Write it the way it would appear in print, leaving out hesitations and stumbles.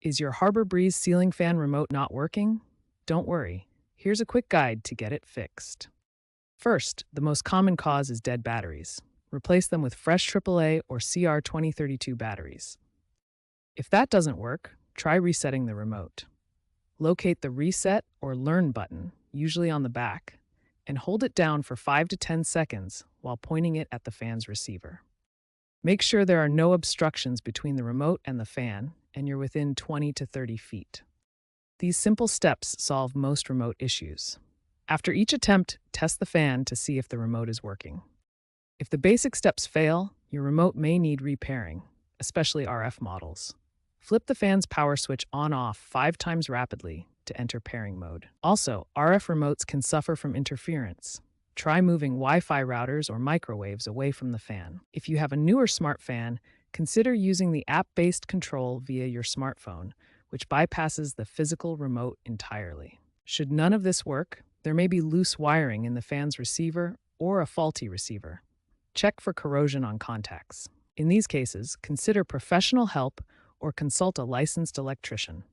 Is your Harbor Breeze ceiling fan remote not working? Don't worry. Here's a quick guide to get it fixed. First, the most common cause is dead batteries. Replace them with fresh AAA or CR2032 batteries. If that doesn't work, try resetting the remote. Locate the Reset or Learn button, usually on the back, and hold it down for 5 to 10 seconds while pointing it at the fan's receiver. Make sure there are no obstructions between the remote and the fan, and you're within 20 to 30 feet. These simple steps solve most remote issues. After each attempt, test the fan to see if the remote is working. If the basic steps fail, your remote may need repairing, especially RF models. Flip the fan's power switch on-off 5 times rapidly to enter pairing mode. Also, RF remotes can suffer from interference. Try moving Wi-Fi routers or microwaves away from the fan. If you have a newer smart fan, consider using the app-based control via your smartphone, which bypasses the physical remote entirely. Should none of this work, there may be loose wiring in the fan's receiver or a faulty receiver. Check for corrosion on contacts. In these cases, consider professional help or consult a licensed electrician.